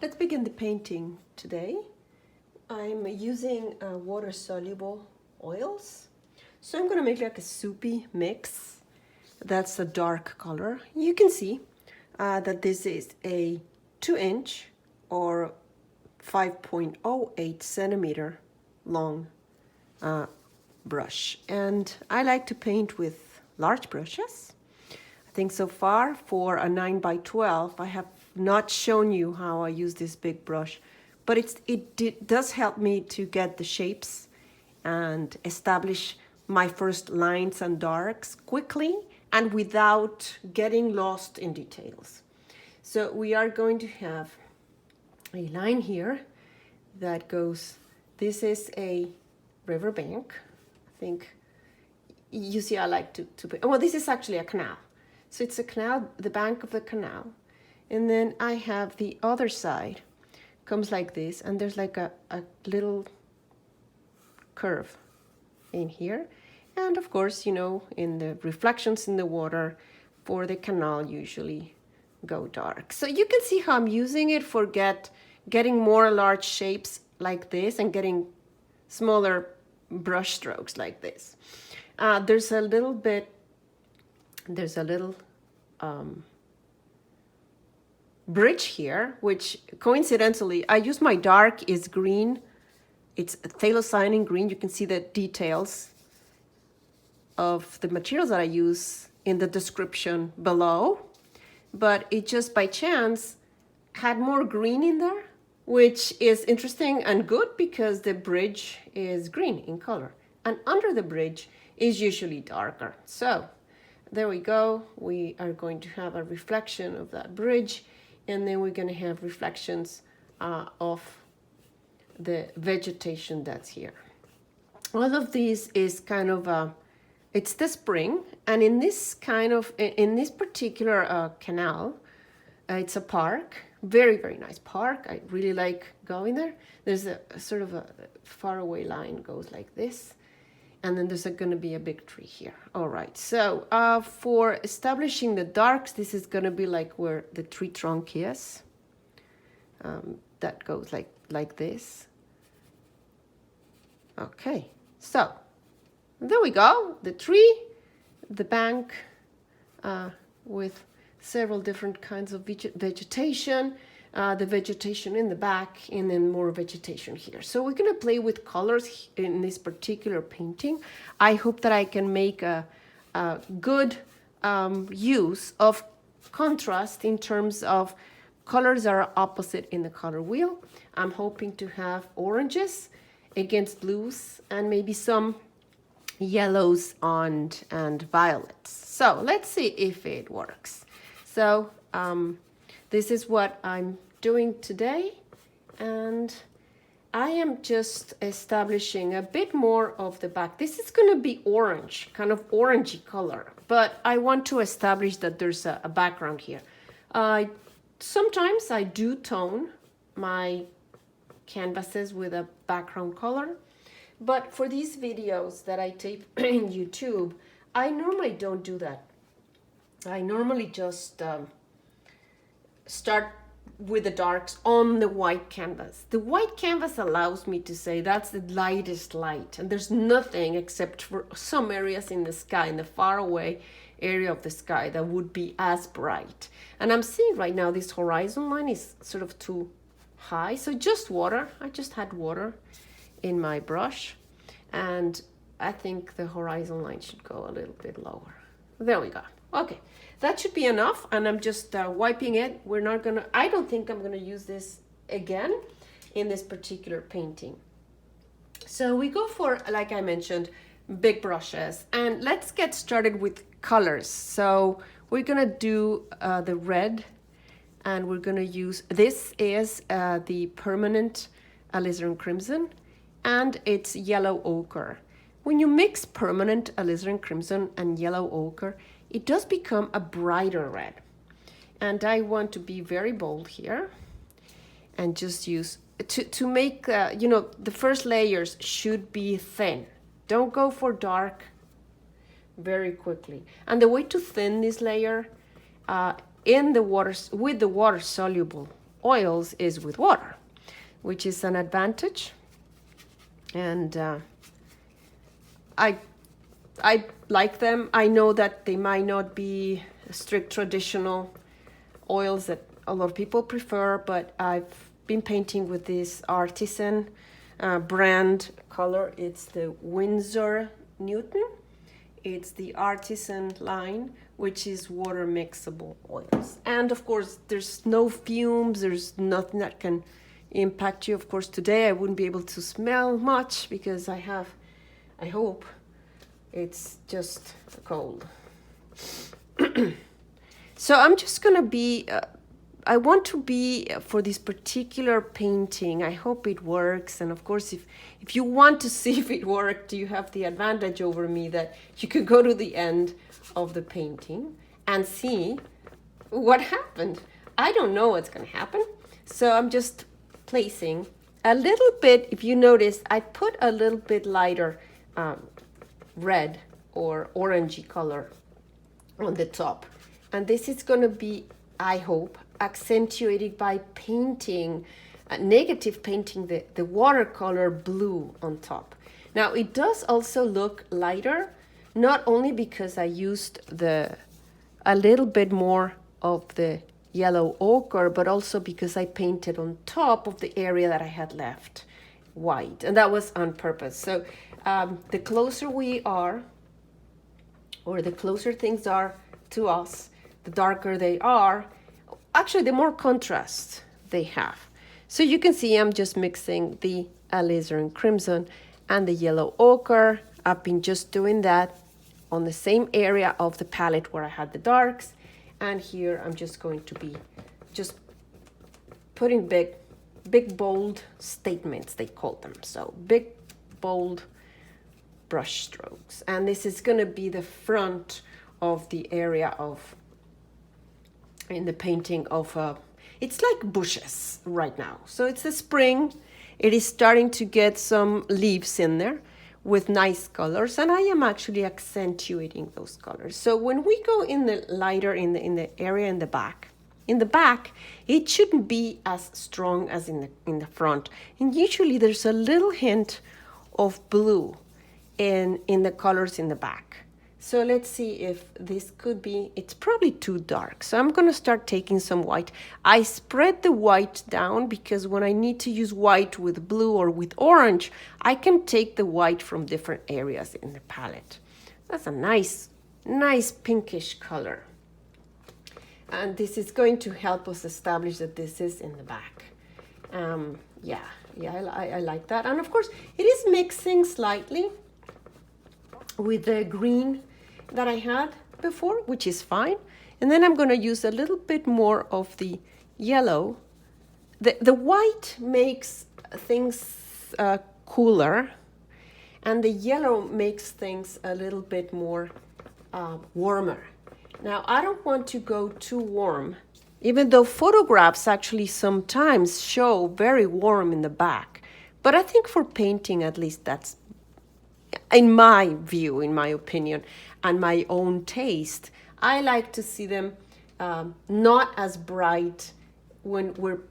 Let's begin the painting today. I'm using water-soluble oils. So I'm going to make like a soupy mix. That's a dark color. You can see that this is a 2-inch or 5.08 centimeter long brush. And I like to paint with large brushes. I think so far for a 9x12, I have not shown you how I use this big brush, but it does help me to get the shapes and establish my first lines and darks quickly and without getting lost in details. So we are going to have a line here that goes, this is a riverbank. I think you see I like to well, this is actually a canal. So it's a canal, the bank of the canal. And then I have the other side, comes like this, and there's like a little curve in here. And of course, you know, in the reflections in the water for the canal usually go dark. So you can see how I'm using it for getting more large shapes like this and getting smaller brush strokes like this. There's a little bridge here, which coincidentally, I use my dark is green. It's Phthalocyanine green. You can see the details of the materials that I use in the description below. But it just by chance had more green in there, which is interesting and good because the bridge is green in color. And under the bridge is usually darker. So there we go. We are going to have a reflection of that bridge, and then we're going to have reflections of the vegetation that's here. All of these is kind of it's the spring, and in this particular canal, it's a park, very, very nice park. I really like going there. There's a sort of a faraway line goes like this. And then there's going to be a big tree here. All right, so for establishing the darks, this is going to be like where the tree trunk is. That goes like this. Okay, so there we go. The tree, the bank with several different kinds of vegetation. The vegetation in the back, and then more vegetation here. So we're going to play with colors in this particular painting. I hope that I can make a good use of contrast in terms of colors that are opposite in the color wheel. I'm hoping to have oranges against blues and maybe some yellows and violets. So let's see if it works. So this is what I'm doing today, and I am just establishing a bit more of the back. This is going to be orange, kind of orangey color, but I want to establish that there's a background here. Sometimes I do tone my canvases with a background color, but for these videos that I tape in YouTube, I normally don't do that. I normally just start with the darks on the white canvas. The white canvas allows me to say that's the lightest light, and there's nothing except for some areas in the sky, in the far away area of the sky, that would be as bright. And I'm seeing right now this horizon line is sort of too high, so just water. I just had water in my brush, and I think the horizon line should go a little bit lower. There we go. Okay, that should be enough, and I'm just wiping it. I don't think I'm gonna use this again in this particular painting. So we go for, like I mentioned, big brushes, and let's get started with colors. So we're gonna do the red, and we're gonna use, this is the permanent alizarin crimson, and it's yellow ochre. When you mix permanent alizarin crimson and yellow ochre, it does become a brighter red. And I want to be very bold here and just use, to make, you know, the first layers should be thin. Don't go for dark very quickly. And the way to thin this layer in the water, with the water soluble oils is with water, which is an advantage. And I like them. I know that they might not be strict traditional oils that a lot of people prefer, but I've been painting with this ARTISAN brand color. It's the Winsor Newton. It's the ARTISAN line, which is water mixable oils. And of course, there's no fumes, there's nothing that can impact you. Of course, today I wouldn't be able to smell much because I hope it's just cold. So I'm just gonna be, I want to be for this particular painting. I hope it works. And of course, if you want to see if it worked, you have the advantage over me that you could go to the end of the painting and see what happened. I don't know what's gonna happen. So I'm just placing a little bit. If you notice, I put a little bit lighter red or orangey color on the top. And this is gonna be, I hope, accentuated by painting, negative painting the watercolor blue on top. Now it does also look lighter, not only because I used a little bit more of the yellow ochre, but also because I painted on top of the area that I had left white, and that was on purpose. So the closer we are, or the closer things are to us, the darker they are, actually the more contrast they have. So you can see I'm just mixing the alizarin crimson and the yellow ochre. I've been just doing that on the same area of the palette where I had the darks. And here I'm just going to be just putting big bold statements, they call them. So big bold brush strokes. And this is going to be the front of the area of, in the painting of, it's like bushes right now. So it's the spring. It is starting to get some leaves in there with nice colors, and I am actually accentuating those colors. So when we go in the lighter in the area in the back, it shouldn't be as strong as in the front. And usually there's a little hint of blue in the colors in the back. So let's see if this could be, it's probably too dark. So I'm gonna start taking some white. I spread the white down because when I need to use white with blue or with orange, I can take the white from different areas in the palette. That's a nice pinkish color. And this is going to help us establish that this is in the back. I like that. And of course, it is mixing slightly with the green that I had before, which is fine. And then I'm going to use a little bit more of the yellow. The white makes things cooler, and the yellow makes things a little bit more warmer. Now, I don't want to go too warm, even though photographs actually sometimes show very warm in the back. But I think for painting, at least that's, in my view, in my opinion, and my own taste, I like to see them not as bright when we're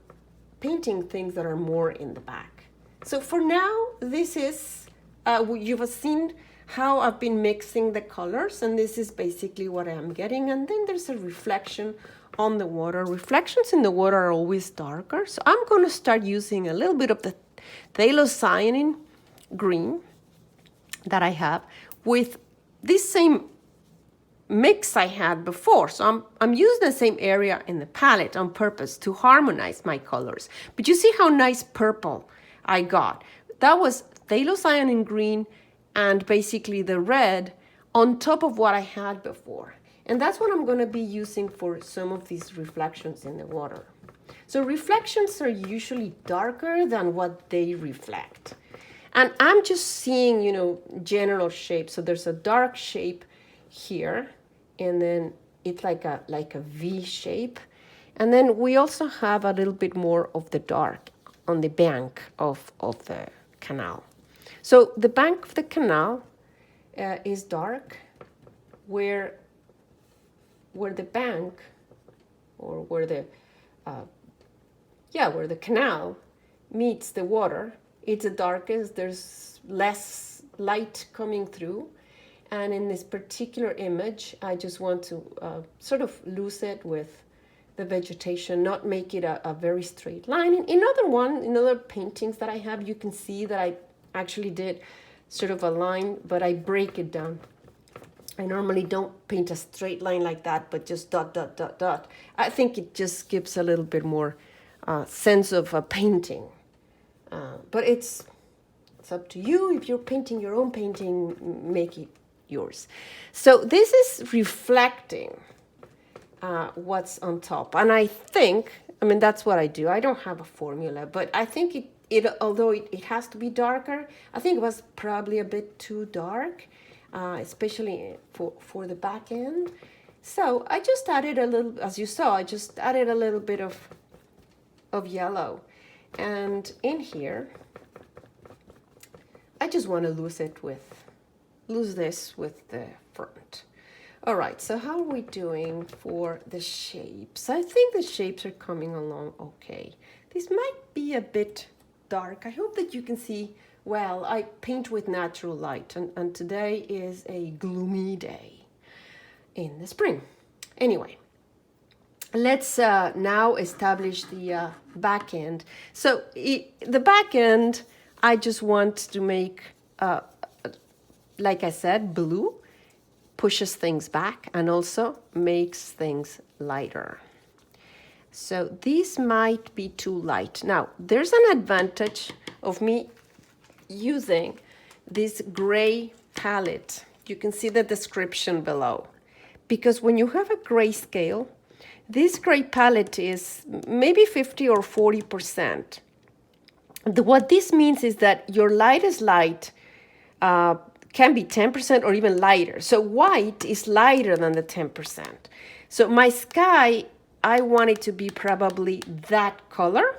painting things that are more in the back. So for now, this is, you've seen how I've been mixing the colors, and this is basically what I'm getting. And then there's a reflection on the water. Reflections in the water are always darker. So I'm going to start using a little bit of the Phthalocyanine green that I have with this same mix I had before. So I'm using the same area in the palette on purpose to harmonize my colors. But you see how nice purple I got. That was Phthalocyanine green and basically the red on top of what I had before. And that's what I'm going to be using for some of these reflections in the water. So reflections are usually darker than what they reflect. And I'm just seeing, general shapes. So there's a dark shape here, and then it's like a V shape. And then we also have a little bit more of the dark on the bank of the canal. So the bank of the canal is dark, where the bank, or where the yeah, where the canal meets the water, it's the darkest, there's less light coming through. And in this particular image, I just want to sort of lose it with the vegetation, not make it a very straight line. In other paintings that I have, you can see that I actually did sort of a line, but I break it down. I normally don't paint a straight line like that, but just dot, dot, dot, dot. I think it just gives a little bit more sense of a painting. But it's up to you. If you're painting your own painting, make it yours. So this is reflecting what's on top. And I think, I mean, that's what I do. I don't have a formula, but I think although it has to be darker, I think it was probably a bit too dark, especially for the back end. So I just added a little, as you saw, I just added a little bit of yellow. And in here, I just want to lose this with the front. All right, so how are we doing for the shapes? I think the shapes are coming along okay. This might be a bit dark. I hope that you can see well. I paint with natural light, and today is a gloomy day in the spring. Anyway, let's now establish the back end. So the back end, I just want to make, like I said, blue, pushes things back and also makes things lighter. So this might be too light. Now, there's an advantage of me using this gray palette. You can see the description below. Because when you have a grayscale, this gray palette is maybe 50 or 40%. What this means is that your lightest light can be 10% or even lighter. So white is lighter than the 10%. So my sky, I want it to be probably that color,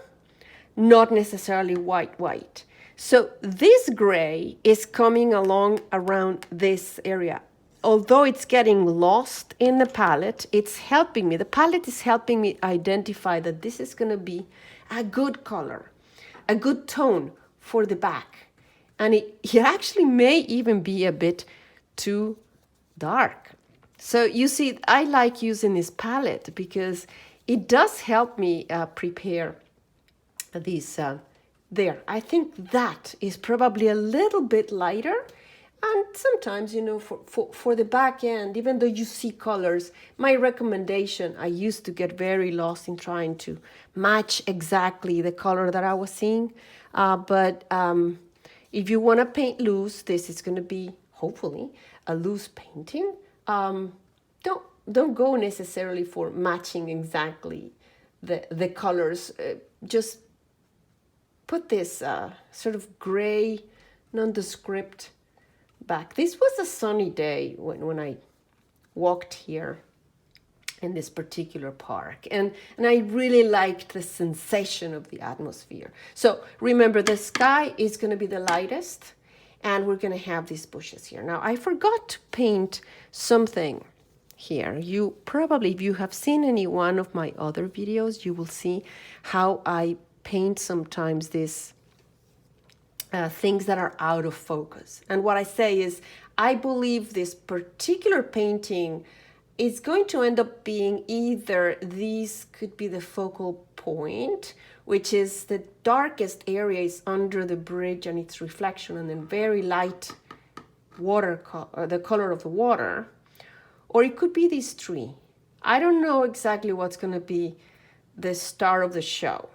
not necessarily white. So this gray is coming along around this area. Although it's getting lost in the palette, it's helping me. The palette is helping me identify that this is going to be a good color, a good tone for the back. And it actually may even be a bit too dark. So you see, I like using this palette because it does help me prepare these there. I think that is probably a little bit lighter. And sometimes, you know, for the back end, even though you see colors, my recommendation, I used to get very lost in trying to match exactly the color that I was seeing. But if you want to paint loose, this is going to be, hopefully, a loose painting. Don't go necessarily for matching exactly the colors. Just put this sort of gray, nondescript back. This was a sunny day when I walked here in this particular park, and I really liked the sensation of the atmosphere. So remember, the sky is going to be the lightest, and we're going to have these bushes here. Now I forgot to paint something here. You probably, if you have seen any one of my other videos, you will see how I paint sometimes these things that are out of focus. And what I say is, I believe this particular painting is going to end up being either these could be the focal point, which is the darkest area is under the bridge and its reflection, and then very light water, the color of the water, or it could be this tree. I don't know exactly what's going to be the star of the show.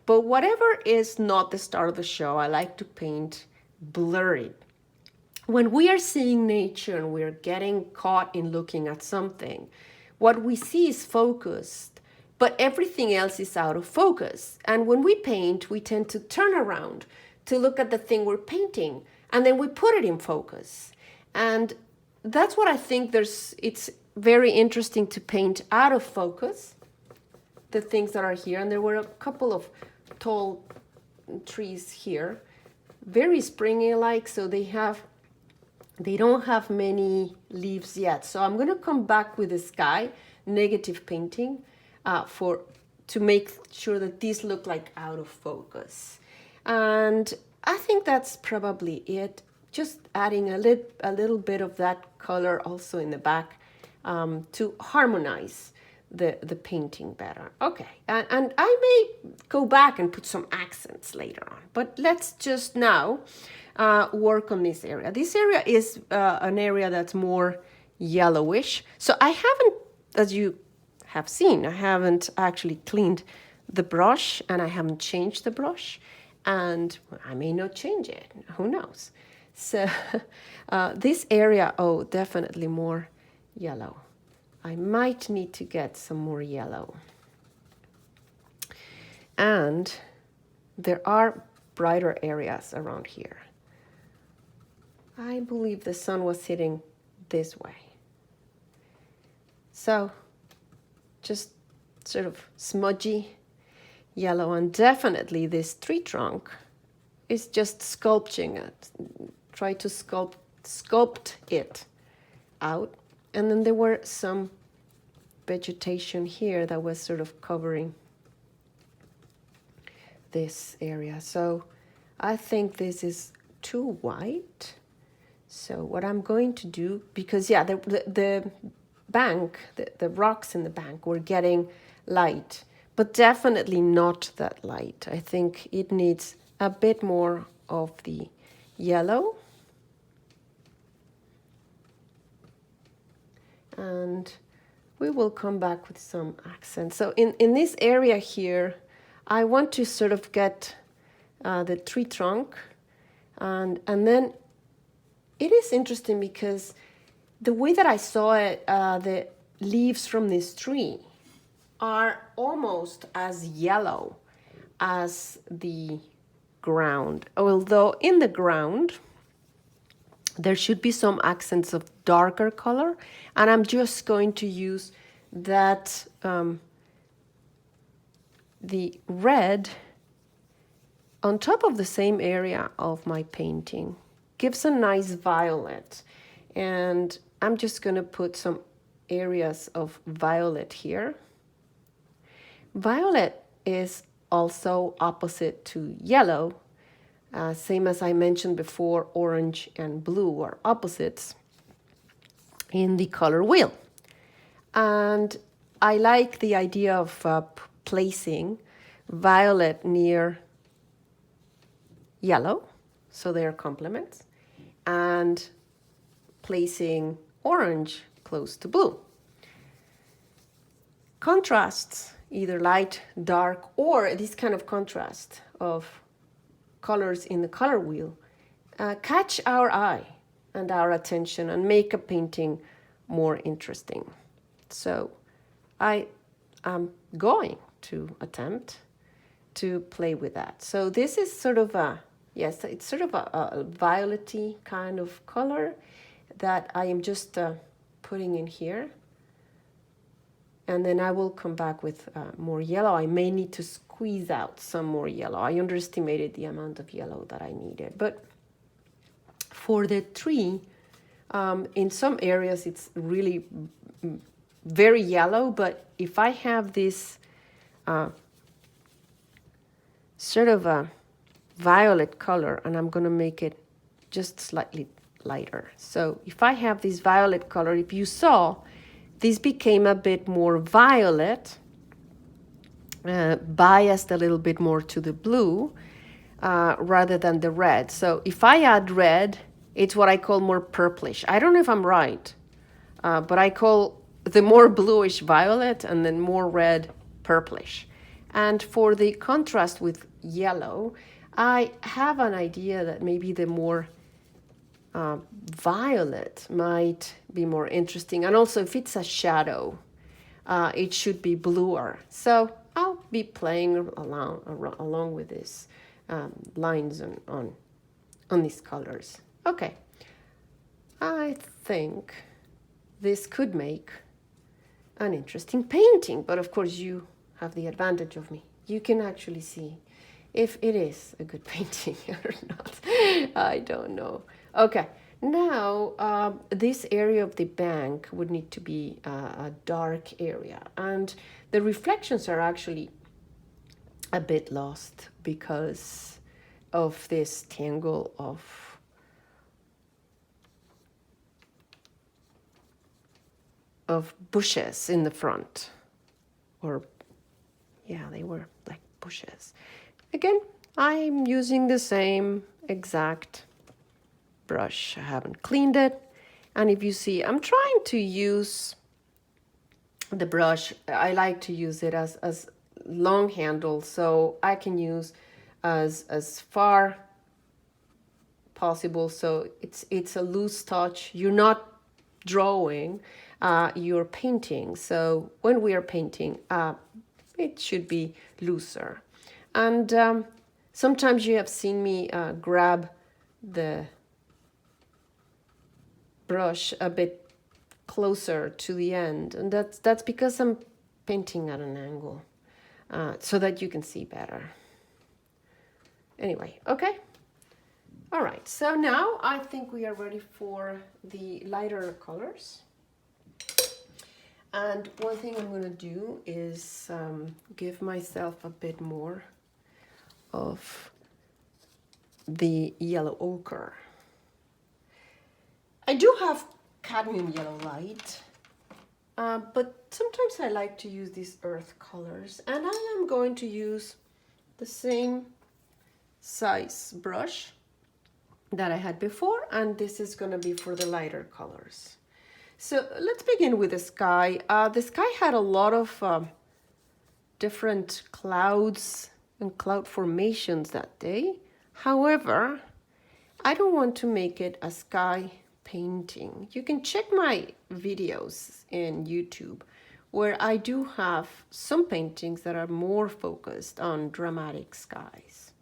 But whatever is not the star of the show, I like to paint blurry. When we are seeing nature and we're getting caught in looking at something, what we see is focused, but everything else is out of focus. And when we paint, we tend to turn around to look at the thing we're painting, and then we put it in focus. And that's what I think it's very interesting to paint out of focus, the things that are here. And there were a couple of tall trees here, very springy like, so they don't have many leaves yet. So I'm going to come back with the sky negative painting to make sure that these look like out of focus. And I think that's probably it. Just adding a little bit of that color also in the back to harmonize the painting better. Okay, and I may go back and put some accents later on, but let's just now work on this area. This area is an area that's more yellowish. So I haven't, as you have seen, I haven't actually cleaned the brush, and I haven't changed the brush, and I may not change it, who knows. So this area, oh, definitely more yellow. I might need to get some more yellow. And there are brighter areas around here. I believe the sun was hitting this way. So just sort of smudgy yellow, and definitely this tree trunk is just sculpting it. Try to sculpt it out. And then there were some vegetation here that was sort of covering this area. So I think this is too white. So what I'm going to do, because yeah, the bank, the rocks in the bank were getting light, but definitely not that light. I think it needs a bit more of the yellow. And we will come back with some accents. So in this area here, I want to sort of get the tree trunk, and then it is interesting because the way that I saw it, the leaves from this tree are almost as yellow as the ground, although in the ground there should be some accents of darker color, and I'm just going to use that, the red on top of the same area of my painting. Gives a nice violet, and I'm just going to put some areas of violet here. Violet is also opposite to yellow. Same as I mentioned before, orange and blue are opposites in the color wheel. And I like the idea of placing violet near yellow, so they are complements, and placing orange close to blue. Contrasts, either light, dark, or this kind of contrast of colors in the color wheel, catch our eye and our attention and make a painting more interesting. So I am going to attempt to play with that. So this is sort of a, yes, it's sort of a violet-y kind of color that I am just putting in here. And then I will come back with more yellow. I may need to squeeze out some more yellow. I underestimated the amount of yellow that I needed. But for the tree, in some areas it's really very yellow. But if I have this sort of a violet color, and I'm going to make it just slightly lighter. So if I have this violet color, if you saw, this became a bit more violet, biased a little bit more to the blue rather than the red. So if I add red, it's what I call more purplish. I don't know if I'm right, but I call the more bluish violet and then more red purplish. And for the contrast with yellow, I have an idea that maybe the more violet might be more interesting. And also if it's a shadow, it should be bluer. So I'll be playing along with these lines on these colors. Okay, I think this could make an interesting painting, but of course you have the advantage of me. You can actually see if it is a good painting or not. I don't know. Okay, now this area of the bank would need to be a dark area, and the reflections are actually a bit lost because of this tangle of bushes in the front. Or, yeah, they were like bushes. Again, I'm using the same exact brush. I haven't cleaned it. And if you see, I'm trying to use the brush. I like to use it as long handle, so I can use as far possible. So it's a loose touch. You're not drawing, you're painting. So when we are painting, it should be looser. And sometimes you have seen me grab the brush a bit closer to the end, and that's because I'm painting at an angle, so that you can see better. Anyway, okay. All right, so now I think we are ready for the lighter colors. And one thing I'm going to do is give myself a bit more of the yellow ochre. I do have cadmium yellow light, but sometimes I like to use these earth colors, and I am going to use the same size brush that I had before, and this is going to be for the lighter colors. So let's begin with the sky. The sky had a lot of different clouds and cloud formations that day. However, I don't want to make it a sky painting. You can check my videos in YouTube where I do have some paintings that are more focused on dramatic skies.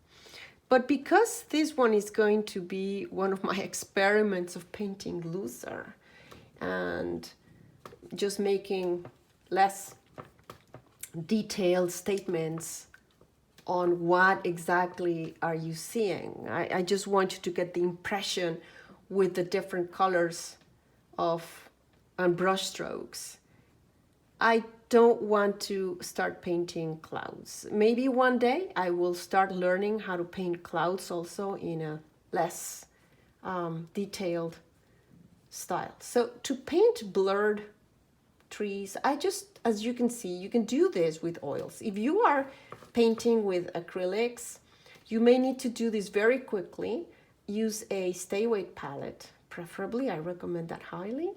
But because this one is going to be one of my experiments of painting looser and just making less detailed statements on what exactly are you seeing, I just want you to get the impression with the different colors and brush strokes. I don't want to start painting clouds. Maybe one day I will start learning how to paint clouds also in a less detailed style. So to paint blurred trees, as you can see, you can do this with oils. If you are painting with acrylics, you may need to do this very quickly. Use a stay weight palette, preferably. I recommend that highly,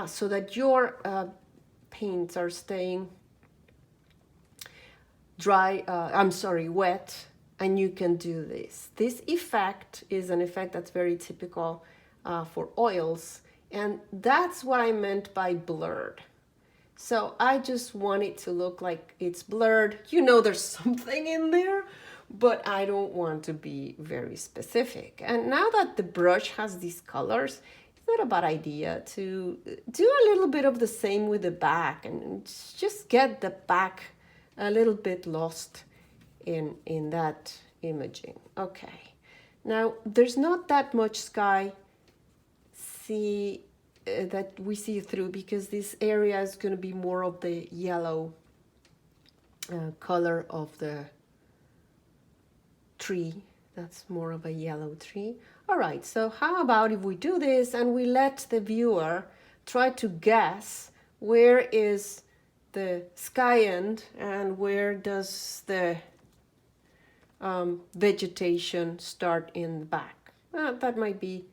so that your paints are staying wet, and you can do this. This effect is an effect that's very typical for oils, and that's what I meant by blurred. So I just want it to look like it's blurred. You know there's something in there, but I don't want to be very specific. And now that the brush has these colors, it's not a bad idea to do a little bit of the same with the back and just get the back a little bit lost in that imaging. Okay, now there's not that much sky that we see through, because this area is going to be more of the yellow color of the tree. That's more of a yellow tree. All right, so how about if we do this and we let the viewer try to guess where is the sky end and where does the vegetation start in the back. That might be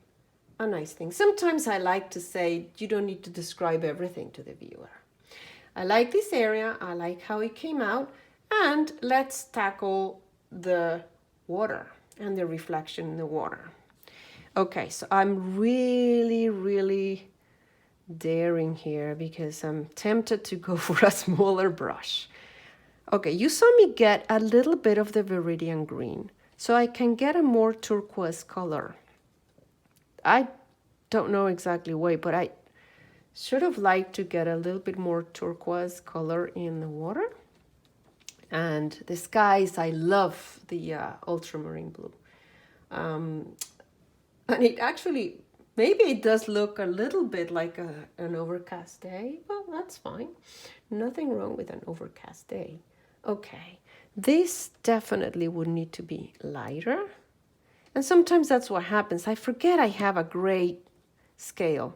a nice thing. Sometimes I like to say you don't need to describe everything to the viewer. I like this area, I like how it came out, and let's tackle the water and the reflection in the water. Okay, so I'm really daring here because I'm tempted to go for a smaller brush. Okay, you saw me get a little bit of the Viridian green, so I can get a more turquoise color. I don't know exactly why, but I sort of like to get a little bit more turquoise color in the water. And the skies, I love the ultramarine blue. And it actually, maybe it does look a little bit like an overcast day. Well, that's fine. Nothing wrong with an overcast day. Okay, This definitely would need to be lighter. And sometimes that's what happens. I forget I have a gray scale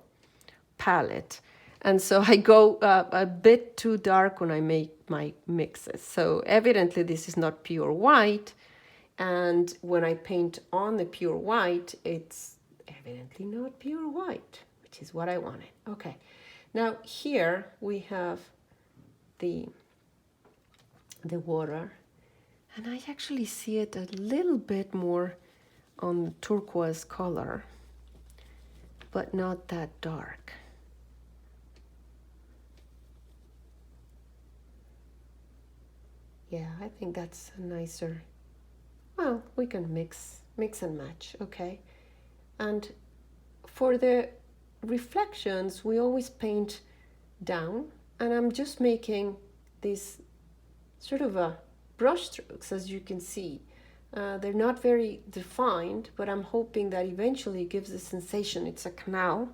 palette. And so I go a bit too dark when I make my mixes. So evidently this is not pure white. And when I paint on the pure white, it's evidently not pure white, which is what I wanted. Okay, now here we have the water, and I actually see it a little bit more on turquoise color, but not that dark. Yeah, I think that's a nicer, well, we can mix and match, okay? And for the reflections, we always paint down, and I'm just making these sort of a brush strokes, as you can see. They're not very defined, but I'm hoping that eventually it gives the sensation it's a canal.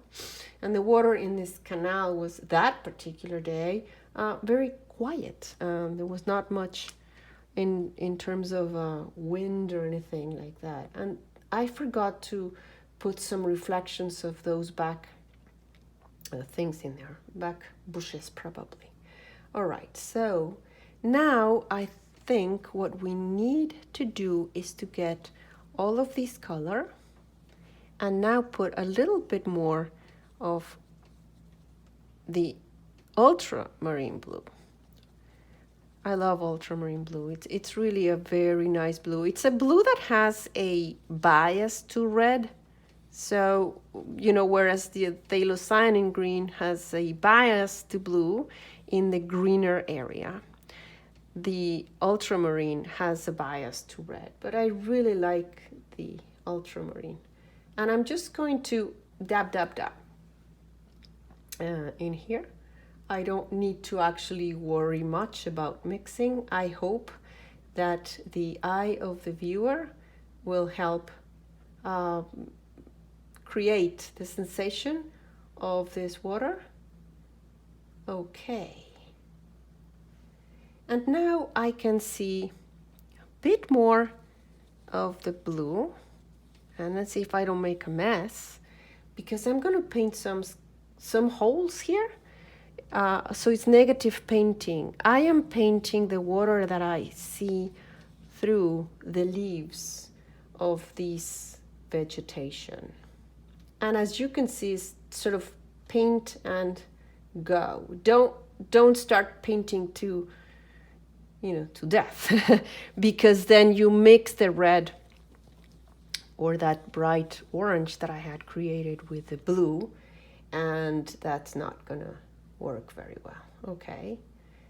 And the water in this canal was, that particular day, very quiet. There was not much in terms of wind or anything like that. And I forgot to put some reflections of those back things in there, back bushes probably. All right, so now I think what we need to do is to get all of this color and now put a little bit more of the ultramarine blue. I love ultramarine blue. It's really a very nice blue. It's a blue that has a bias to red. So, you know, whereas the phthalocyanine green has a bias to blue in the greener area, the ultramarine has a bias to red. But I really like the ultramarine. And I'm just going to dab in here. I don't need to actually worry much about mixing. I hope that the eye of the viewer will help create the sensation of this water. Okay. And now I can see a bit more of the blue. And let's see if I don't make a mess, because I'm going to paint some holes here. So it's negative painting. I am painting the water that I see through the leaves of this vegetation. And as you can see, it's sort of paint and go. Don't start painting to, to death, because then you mix the red or that bright orange that I had created with the blue, and that's not gonna work very well. Okay,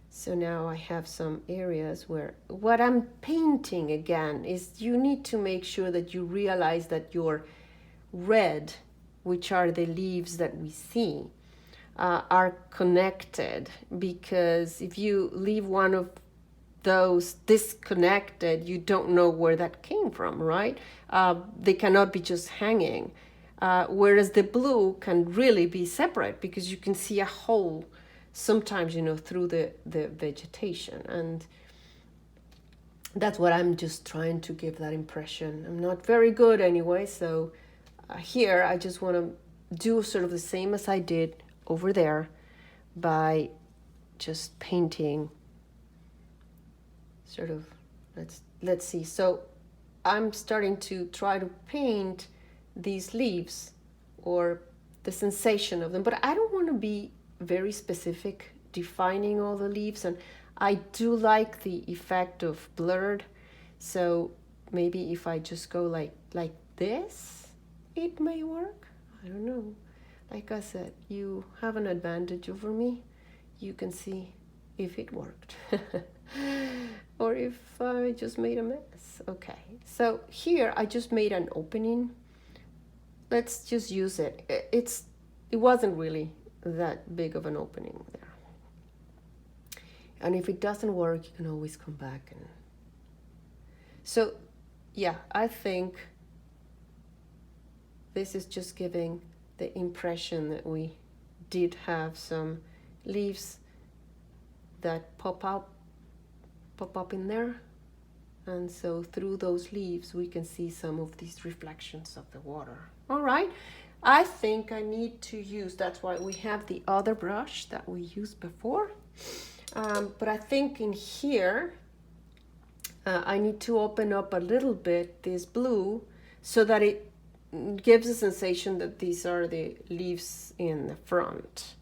so now I have some areas where what I'm painting again is you need to make sure that you realize that your red, which are the leaves that we see, are connected, because if you leave one of those disconnected, you don't know where that came from, right? They cannot be just hanging. Whereas the blue can really be separate, because you can see a hole sometimes, through the vegetation. And that's what I'm just trying to give that impression. I'm not very good anyway, so here I just want to do sort of the same as I did over there by just painting sort of, let's see. So I'm starting to try to paint these leaves or the sensation of them, but I don't want to be very specific defining all the leaves, and I do like the effect of blurred. So maybe if I just go like this, it may work. I don't know. Like I said, you have an advantage over me. You can see if it worked or if I just made a mess. Okay, so here I just made an opening. Let's just use it. It wasn't really that big of an opening there. And if it doesn't work, you can always come back. And so, yeah, I think this is just giving the impression that we did have some leaves that pop up in there. And so through those leaves, we can see some of these reflections of the water. All right, I think I need to use, that's why we have the other brush that we used before. But I think in here, I need to open up a little bit this blue so that it gives a sensation that these are the leaves in the front.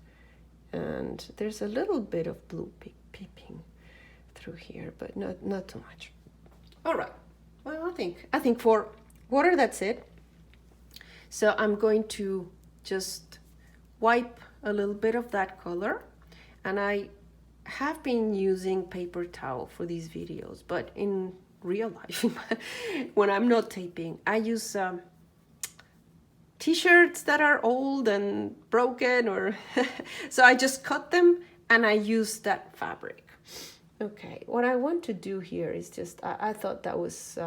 And there's a little bit of blue peeping through here, but not too much. All right, well, I think for water, that's it. So I'm going to just wipe a little bit of that color, and I have been using paper towel for these videos, but in real life, when I'm not taping, I use t-shirts that are old and broken, or so I just cut them and I use that fabric. Okay, what I want to do here is just, I thought that was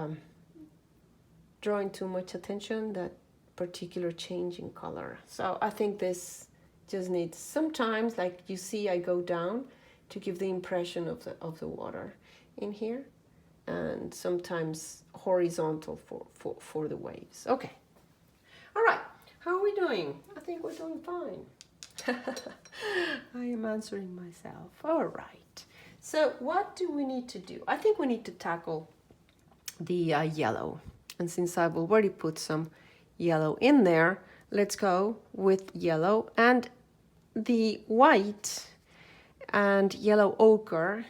drawing too much attention, that particular change in color. So I think this just needs, sometimes, like you see, I go down to give the impression of the water in here, and sometimes horizontal for the waves. Okay, all right, how are we doing? I think we're doing fine. I am answering myself. All right. So what do we need to do? I think we need to tackle the yellow. And since I've already put some yellow in there, let's go with yellow. And the white and yellow ochre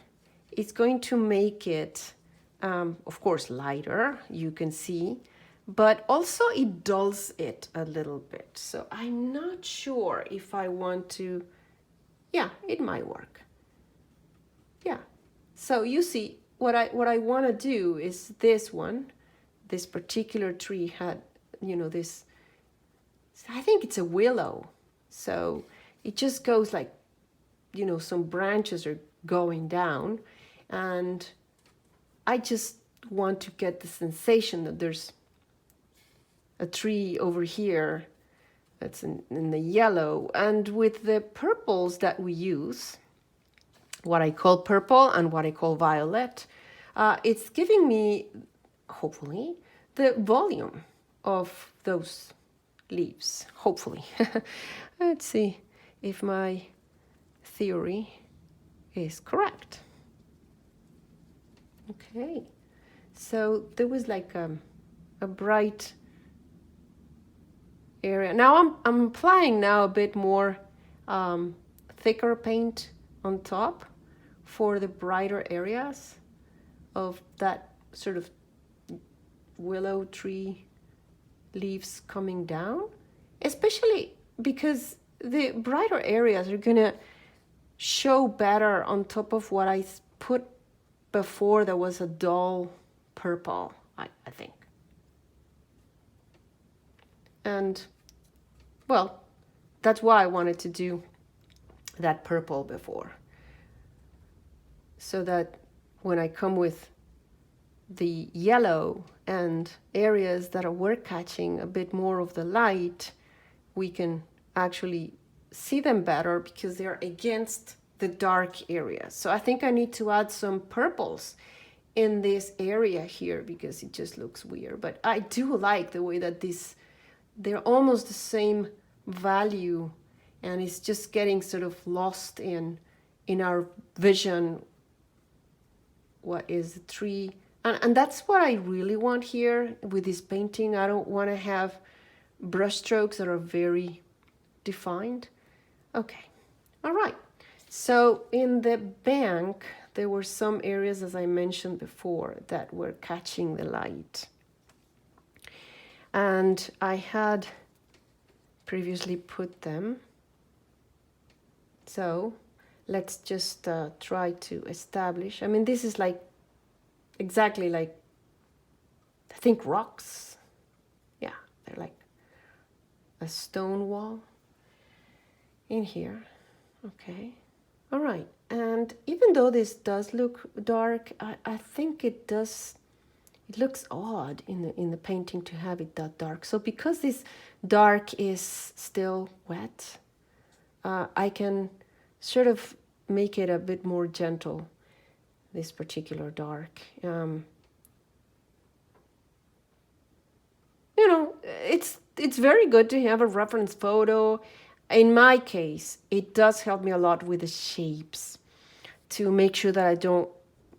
is going to make it, of course, lighter, you can see, but also it dulls it a little bit. So I'm not sure if I want to, yeah, it might work. Yeah, so you see, what I want to do is this one, this particular tree had, you know, this, I think it's a willow. So it just goes like, you know, some branches are going down, and I just want to get the sensation that there's a tree over here that's in the yellow. And with the purples that we use, what I call purple and what I call violet, it's giving me, hopefully, the volume of those leaves, hopefully. Let's see if my theory is correct. Okay, so there was like a bright area. Now I'm applying now a bit more thicker paint on top for the brighter areas of that sort of willow tree leaves coming down, especially because the brighter areas are gonna show better on top of what I put before. There was a dull purple, I think. And well, that's why I wanted to do that purple before, so that when I come with the yellow and areas that are catching a bit more of the light, we can actually see them better because they're against the dark areas. So I think I need to add some purples in this area here because it just looks weird. But I do like the way that they're almost the same value, and it's just getting sort of lost in our vision. What is the tree? And that's what I really want here with this painting. I don't want to have brush strokes that are very defined. Okay, all right. So in the bank, there were some areas, as I mentioned before, that were catching the light. And I had previously put them. So let's just try to establish. I mean, this is like exactly like, I think, rocks. Yeah, they're like a stone wall in here. Okay, all right. And even though this does look dark, I think it looks odd in the painting to have it that dark. So because this dark is still wet, I can sort of make it a bit more gentle, this particular dark. it's very good to have a reference photo. In my case, it does help me a lot with the shapes to make sure that I don't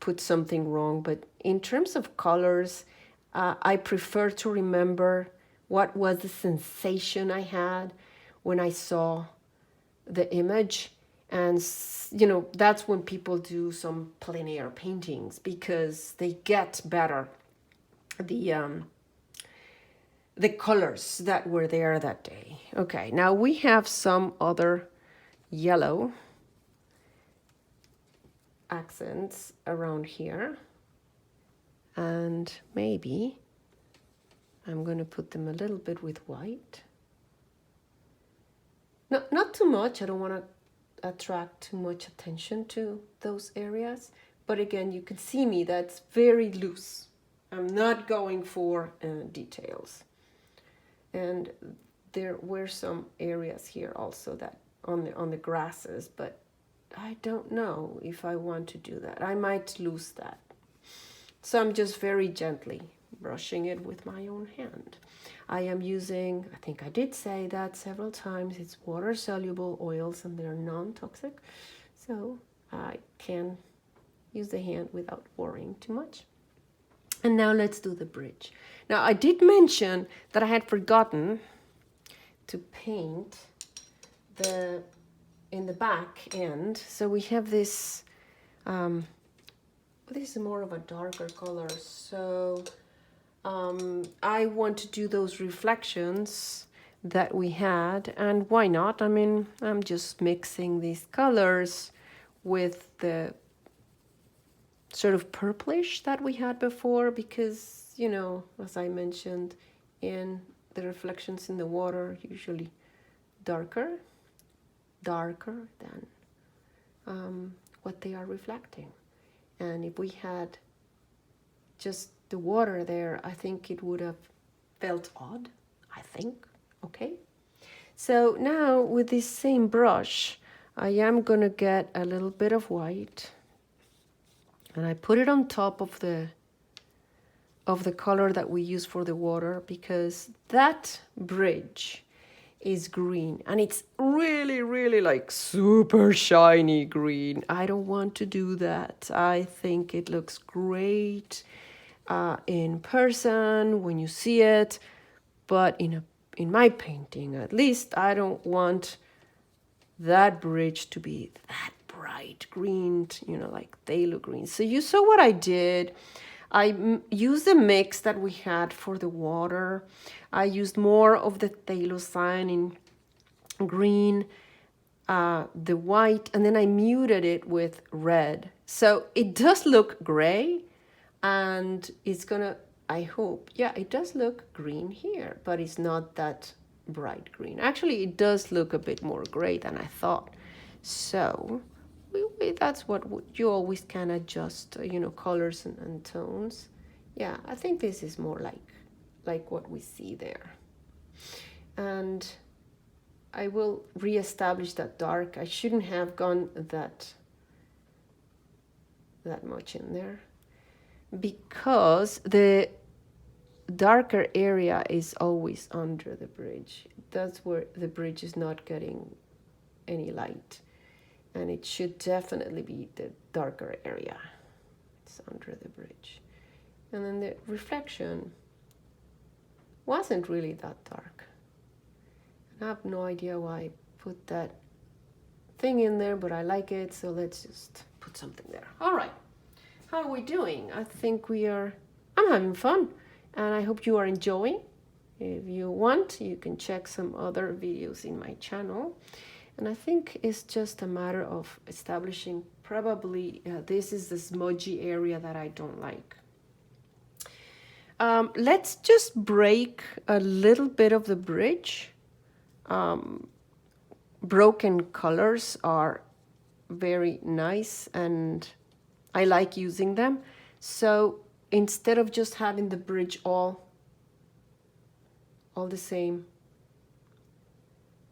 put something wrong. But in terms of colors, I prefer to remember what was the sensation I had when I saw the image. And, you know, that's when people do some plein air paintings, because they get better the colors that were there that day. Okay, now we have some other yellow accents around here, and maybe I'm going to put them a little bit with white. Not too much. I don't want to attract too much attention to those areas, but again, you can see me, that's very loose. I'm not going for details. And there were some areas here also that on the grasses, but I don't know if I want to do that. I might lose that. So I'm just very gently brushing it with my own hand. I am using, I think I did say that several times, it's water-soluble oils and they're non-toxic. So I can use the hand without worrying too much. And now let's do the bridge. Now I did mention that I had forgotten to paint in the back end. So we have this, this is more of a darker color. So I want to do those reflections that we had, and why not? I mean, I'm just mixing these colors with the sort of purplish that we had before, because, you know, as I mentioned, in the reflections in the water, usually darker than what they are reflecting. And if we had just the water there, I think it would have felt odd, I think. Okay. So now with this same brush, I am gonna get a little bit of white, and I put it on top of the color that we use for the water, because that bridge is green, and it's really, really like super shiny green. I don't want to do that. I think it looks great in person when you see it, but in my painting, at least, I don't want that bridge to be that bright green, you know, like phthalo green. So you saw what I did. I used the mix that we had for the water. I used more of the phthalocyanine green, the white, and then I muted it with red. So it does look gray, and it's gonna, I hope, yeah, it does look green here, but it's not that bright green. Actually, it does look a bit more gray than I thought. So that's what you always can adjust, you know, colors and tones. Yeah, I think this is more like what we see there. And I will reestablish that dark. I shouldn't have gone that much in there, because the darker area is always under the bridge. That's where the bridge is not getting any light. And it should definitely be the darker area. It's under the bridge. And then the reflection wasn't really that dark. I have no idea why I put that thing in there, but I like it, so let's just put something there. All right, how are we doing? I think I'm having fun, and I hope you are enjoying. If you want, you can check some other videos in my channel. And I think it's just a matter of establishing, probably this is the smudgy area that I don't like. Let's just break a little bit of the bridge. Broken colors are very nice, and I like using them. So instead of just having the bridge all the same,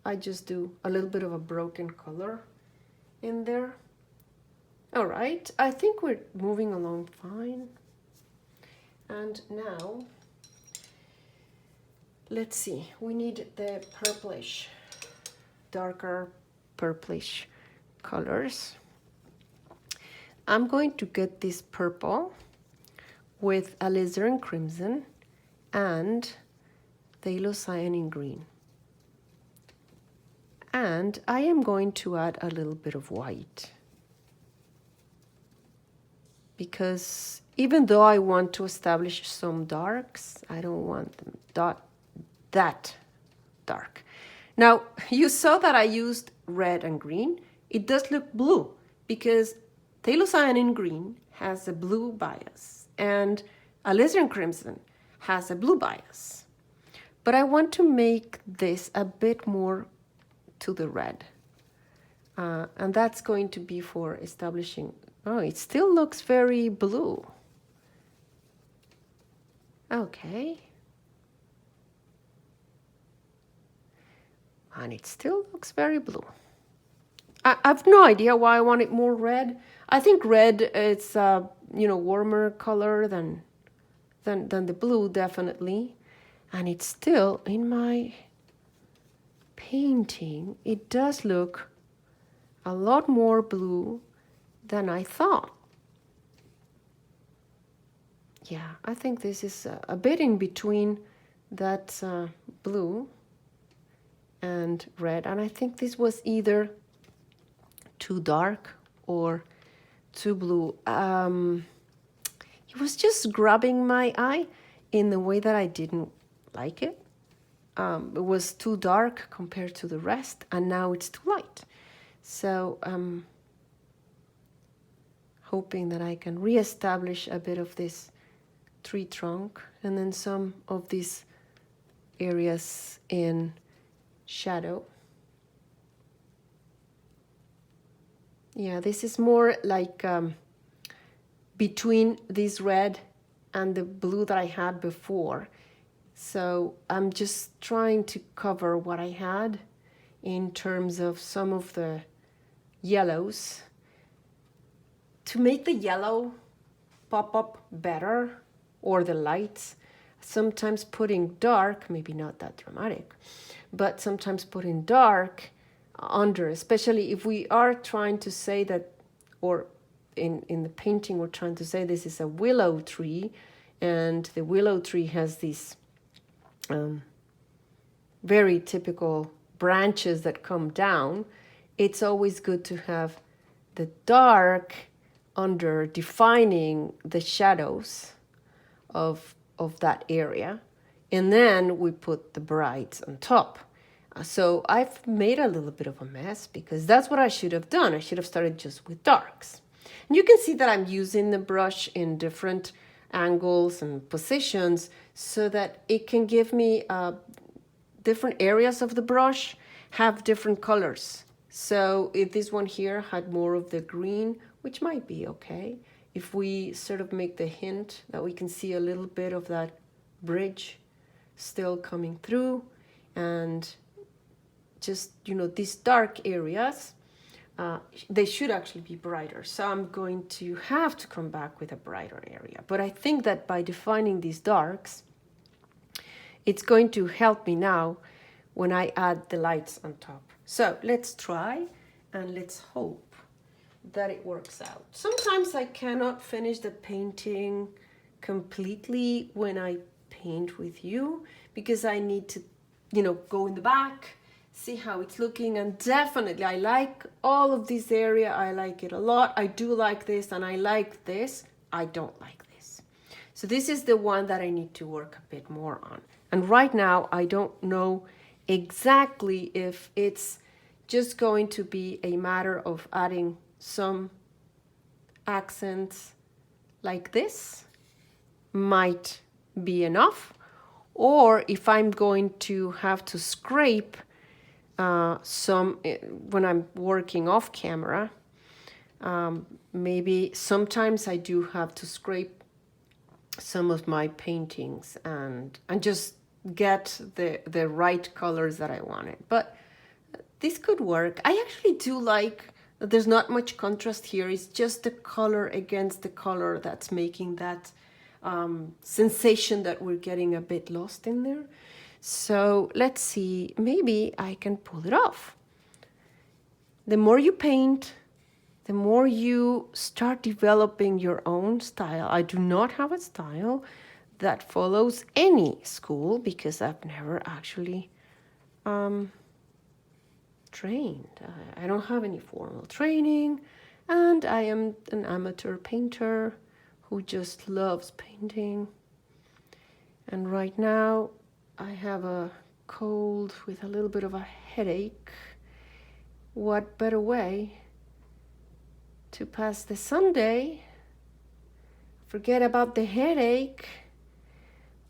I just do a little bit of a broken color in there. All right, I think we're moving along fine. And now Let's see, we need the purplish, darker purplish colors. I'm going to get this purple with alizarin crimson and phthalocyanine green. And I am going to add a little bit of white, because even though I want to establish some darks, I don't want them that dark. Now, you saw that I used red and green. It does look blue because phthalocyanine green has a blue bias and alizarin crimson has a blue bias. But I want to make this a bit more to the red. And that's going to be for establishing, oh, it still looks very blue. Okay. And it still looks very blue. I've no idea why I want it more red. I think red is warmer color than the blue, definitely. And it's still in my painting. It does look a lot more blue than I thought. Yeah, I think this is a bit in between that blue and red, and I think this was either too dark or too blue. It was just grabbing my eye in the way that I didn't like it. It was too dark compared to the rest, and now it's too light. So I'm hoping that I can reestablish a bit of this tree trunk and then some of these areas in shadow. Yeah, this is more like between this red and the blue that I had before. So I'm just trying to cover what I had in terms of some of the yellows to make the yellow pop up better, or the lights. Sometimes putting dark, maybe not that dramatic, but sometimes putting dark under, especially if we are trying to say that, or in the painting we're trying to say this is a willow tree, and the willow tree has these very typical branches that come down. It's always good to have the dark under defining the shadows of that area, and then we put the brights on top. So I've made a little bit of a mess because that's what I should have done. I should have started just with darks. And you can see that I'm using the brush in different angles and positions so that it can give me different areas of the brush have different colors. So if this one here had more of the green, which might be okay, if we sort of make the hint that we can see a little bit of that bridge still coming through, and just, these dark areas, they should actually be brighter. So I'm going to have to come back with a brighter area. But I think that by defining these darks, it's going to help me now when I add the lights on top. So let's try and let's hope that it works out. Sometimes I cannot finish the painting completely when I paint with you because I need to, go in the back, see how it's looking. And definitely I like all of this area. I like it a lot. I do like this and I like this. I don't like this. So this is the one that I need to work a bit more on. And right now I don't know exactly if it's just going to be a matter of adding some accents like this might be enough, or if I'm going to have to scrape some when I'm working off camera. Maybe sometimes I do have to scrape some of my paintings and just get the right colors that I wanted. But this could work. I actually do like that there's not much contrast here. It's just the color against the color that's making that sensation that we're getting a bit lost in there. So let's see, maybe I can pull it off. The more you paint, the more you start developing your own style. I do not have a style that follows any school because I've never actually trained. I don't have any formal training, and I am an amateur painter who just loves painting. And right now I have a cold with a little bit of a headache. What better way to pass the Sunday, forget about the headache,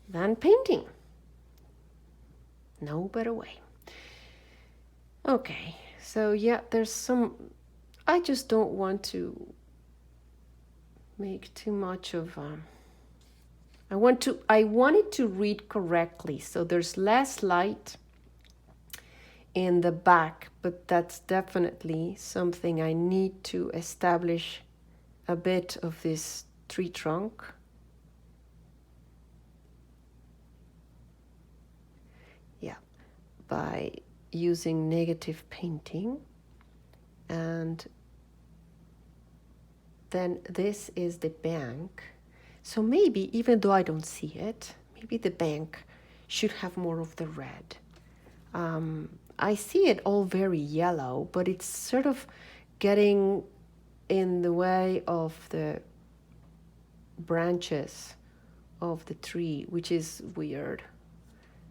than painting? No better way. Okay, so yeah, there's some, I just don't want to make too much of, I want it to read correctly, so there's less light in the back, but that's definitely something I need to establish a bit of this tree trunk. Yeah, by using negative painting. And then this is the bank. So maybe, even though I don't see it, maybe the bank should have more of the red. I see it all very yellow, but it's sort of getting in the way of the branches of the tree, which is weird.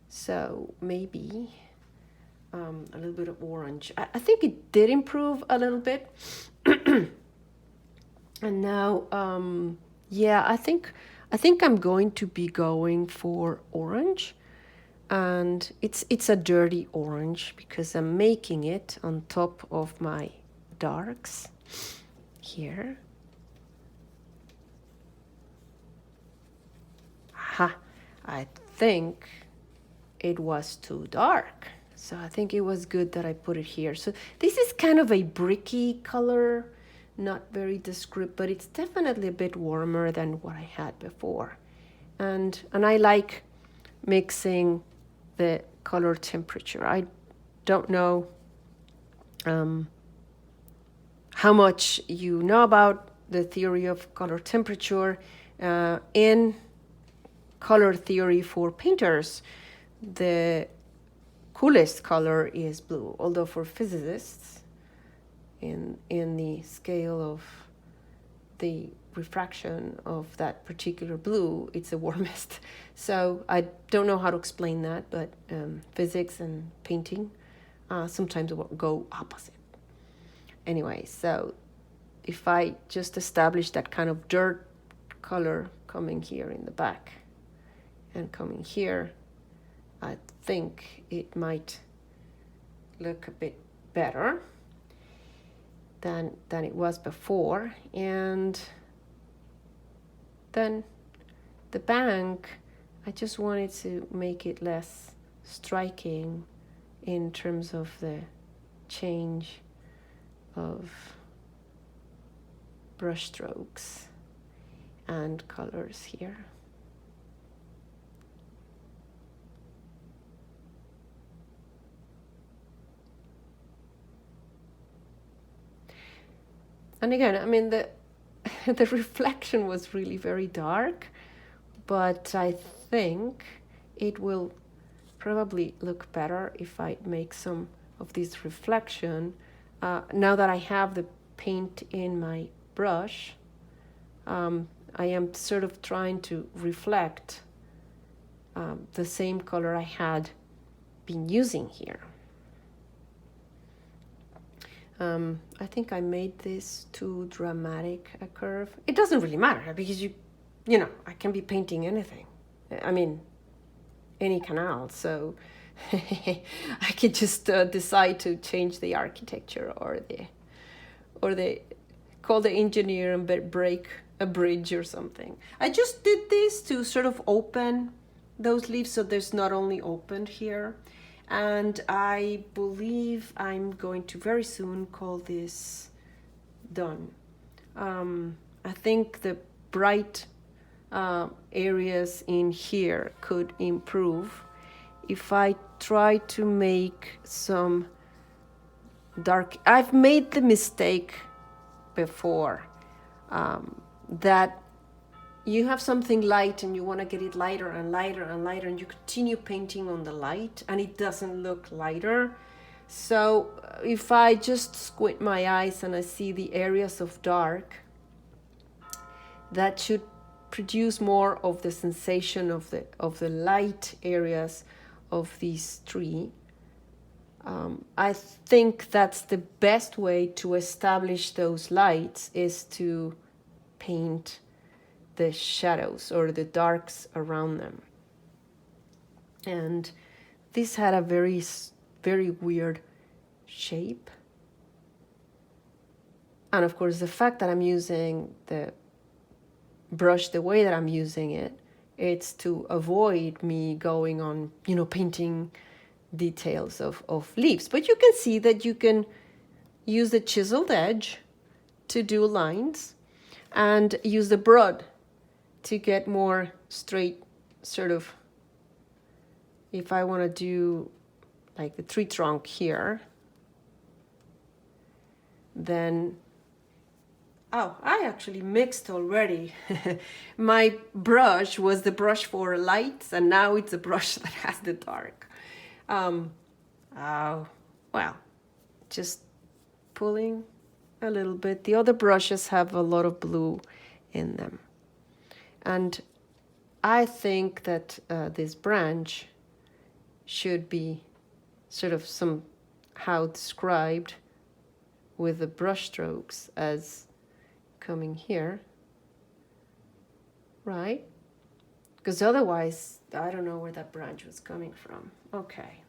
So maybe a little bit of orange. I think it did improve a little bit. And now, yeah, I think I'm going to be going for orange. And it's a dirty orange because I'm making it on top of my darks here. Ha! I think it was too dark. So I think it was good that I put it here. So this is kind of a bricky color, not very descriptive, but it's definitely a bit warmer than what I had before. And I like mixing the color temperature. I don't know how much you know about the theory of color temperature. In color theory for painters, the coolest color is blue, although for physicists, in the scale of the refraction of that particular blue, it's the warmest. So I don't know how to explain that, but physics and painting sometimes go opposite. Anyway, so if I just establish that kind of dirt color coming here in the back and coming here, I think it might look a bit better than it was before. And then the bank, I just wanted to make it less striking in terms of the change of brush strokes and colors here. And again, I mean, the reflection was really very dark, but I think it will probably look better if I make some of this reflection. Now that I have the paint in my brush, I am sort of trying to reflect the same color I had been using here. I think I made this too dramatic a curve. It doesn't really matter because you know, I can be painting anything. I mean, any canal. So I could just decide to change the architecture or the call the engineer and break a bridge or something. I just did this to sort of open those leaves so there's not only opened here. And I believe I'm going to very soon call this done. I think the bright areas in here could improve if I try to make some dark, I've made the mistake before that you have something light and you want to get it lighter and lighter and lighter, and you continue painting on the light and it doesn't look lighter. So if I just squint my eyes and I see the areas of dark, that should produce more of the sensation of the light areas of this tree. I think that's the best way to establish those lights, is to paint the shadows or the darks around them. And this had a very, very weird shape. And of course, the fact that I'm using the brush the way that I'm using it, it's to avoid me going on, painting details of leaves. But you can see that you can use the chiseled edge to do lines and use the broad to get more straight, sort of, if I want to do like the tree trunk here, then, oh, I actually mixed already. My brush was the brush for lights, and now it's a brush that has the dark. Well, just pulling a little bit. The other brushes have a lot of blue in them. And I think that this branch should be sort of somehow described with the brush strokes as coming here, right? Because otherwise, I don't know where that branch was coming from. Okay.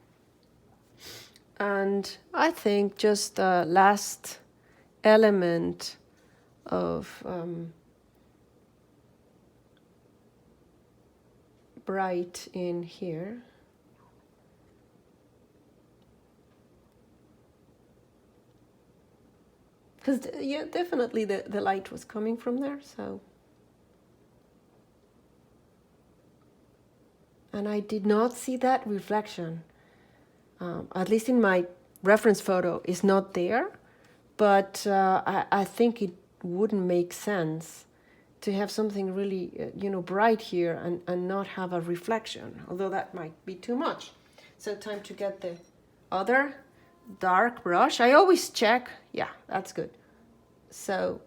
And I think just the last element of bright in here. Because, yeah, definitely the light was coming from there, so. And I did not see that reflection. At least in my reference photo, is not there. But I think it wouldn't make sense to have something really, bright here and not have a reflection, although that might be too much. So time to get the other dark brush. I always check. Yeah, that's good. So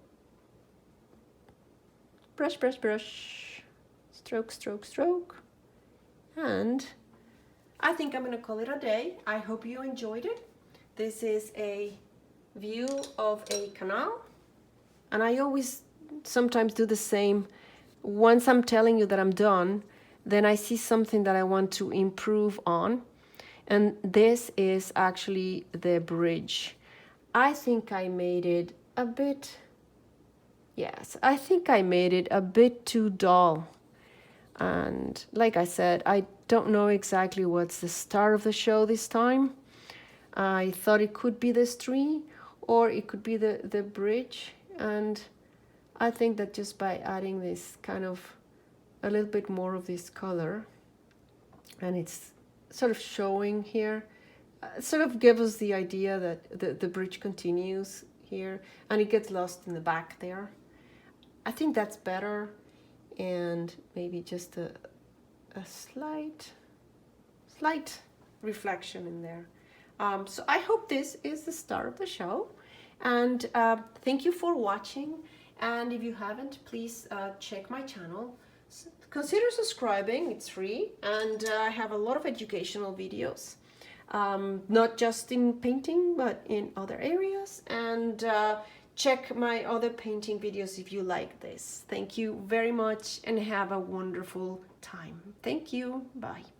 brush, brush, brush, stroke, stroke, stroke. And I think I'm going to call it a day. I hope you enjoyed it. This is a view of a canal. And I always sometimes do the same. Once I'm telling you that I'm done, then I see something that I want to improve on. And this is actually the bridge. I think I made it a bit, yes, I think I made it a bit too dull. And like I said, I don't know exactly what's the start of the show this time. I thought it could be this tree or it could be the bridge. And I think that just by adding this kind of a little bit more of this color, and it's sort of showing here, sort of gives us the idea that the bridge continues here and it gets lost in the back there. I think that's better, and maybe just a slight reflection in there. So I hope this is the start of the show, and thank you for watching. And if you haven't, please check my channel. Consider subscribing, it's free, and I have a lot of educational videos. Not just in painting, but in other areas. And check my other painting videos if you like this. Thank you very much and have a wonderful time. Thank you. Bye.